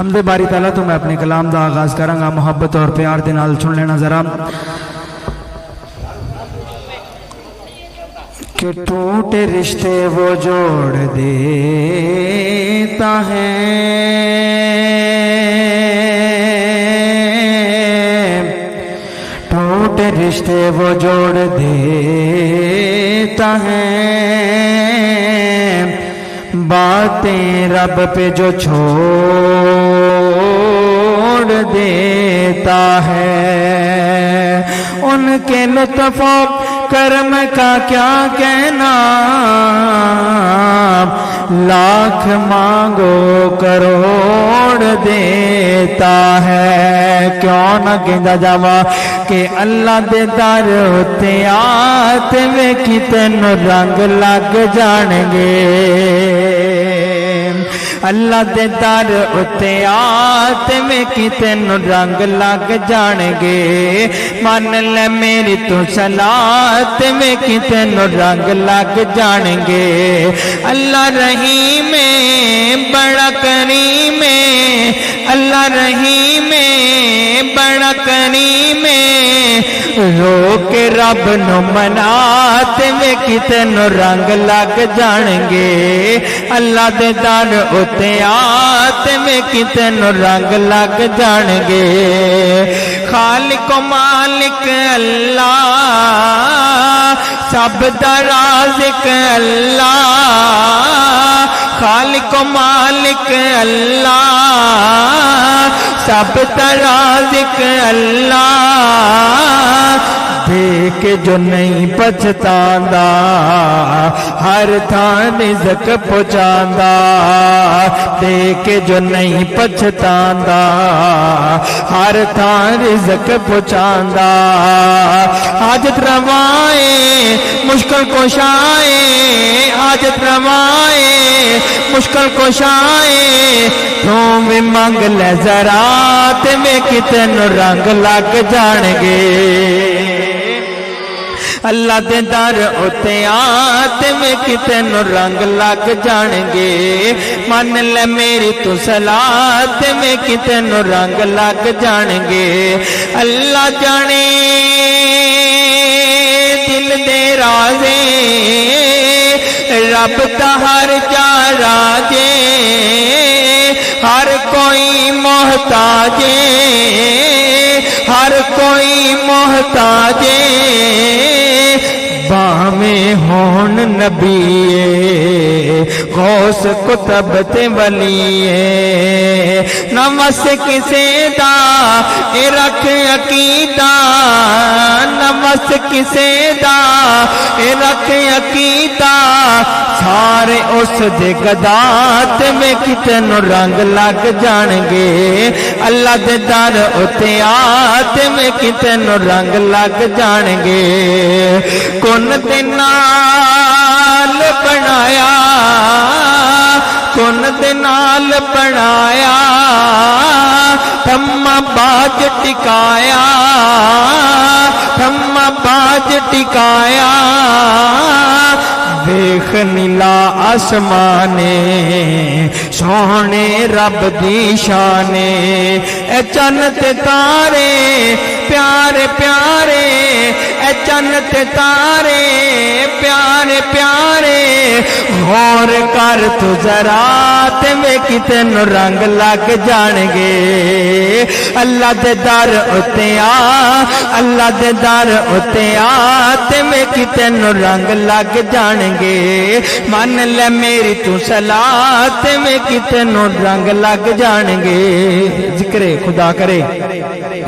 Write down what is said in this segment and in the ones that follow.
حمد باری تعالیٰ تو میں اپنے کلام دا آغاز کروں گا محبت اور پیار دے نال سن لینا ذرا کہ ٹوٹے رشتے وہ جوڑ دیتا ہے ٹوٹے رشتے وہ جوڑ دیتا ہے باتیں رب پہ جو چھوڑ دیتا ہے ان کے لطف و کرم کا کیا کہنا لاکھ مانگو کروڑ دیتا ہے کیوں نہ کہندا جاوا کہ اللہ دے در تے آتے میں کتنے رنگ لگ جان گے اللہ دے در اتے آتے میں کتنے رنگ لگ جان گے مان لے میری تو صلات میں کتنے رنگ لگ جان گے اللہ رحیم بڑا کریم اللہ رحیم بڑا کریم رو کے رب نو مناتے میں کتنے رنگ لگ جان گے اللہ دے در اتے آتے میں کتنے رنگ لگ جان گے خالق و مالک اللہ سب دا رازق اللہ خالق و مالک اللہ سب دا رازق اللہ دیکھ جو نہیں پچھتاندا ہر تھان رزق پہنچاندا دیکھ جو نہیں پچھتاندا ہر تھان رزق پہنچاندا حاجت روائے مشکل کشائے حاجت روائے مشکل کشائے تو بھی مانگ لے ذرا تے میں کتنے رنگ لگ جان گے اللہ دے در اتے آتے میں کتنے رنگ لگ جان گے مان لے میری تو صلات میں کتنے رنگ لگ جان گے اللہ جانے دل دے رازے رب دا ہر جا راجے ہر کوئی محتاج ہر کوئی محتاج باہیں ہون نبی غوث کتب تے ولی نمس کسے دا اے رکھ عقیدہ نمس کسے دا اے رکھ عقیدہ سارے اس دے گدات میں کتنے رنگ لگ جان گے اللہ دے در اتے آتے میں کتنے رنگ لگ جان گے کن دے نال بنایا کن دے نال بنایا تھما باج ٹکایا تھما باج ٹکایا دیکھ نیلا آسمانے سونے رب دی شانے اے چن تے تارے پیارے پیارے اے چن تے تارے پیارے پیارے غور کر تو ذرا تے میں کتنے رنگ لگ جان گے اللہ دے در اتے اللہ دے در اتے تے میں کتنے رنگ لگ جان گے مان لے میری تو صلات میں کتنے رنگ لگ جان گے ذکر خدا کرے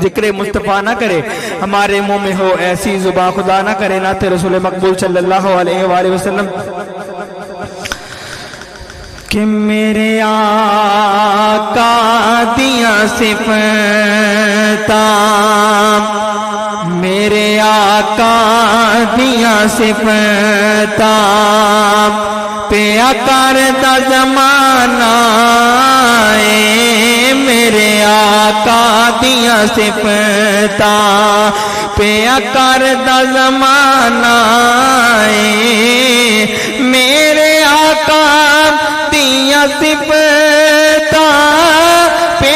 ذکر مصطفیٰ نہ کرے ہمارے منہ میں ہو ایسی زبان خدا نہ کرے نہ تے رسول مقبول صلی اللہ علیہ وآلہ وسلم کہ میرے آقا دیاں صفتاں میرے آقا دیاں صفتاں پیا کردا زمانہ میرے آقا دیاں صفتاں پیا کردا زمانہ میرے آقا دیاں صفتاں پہ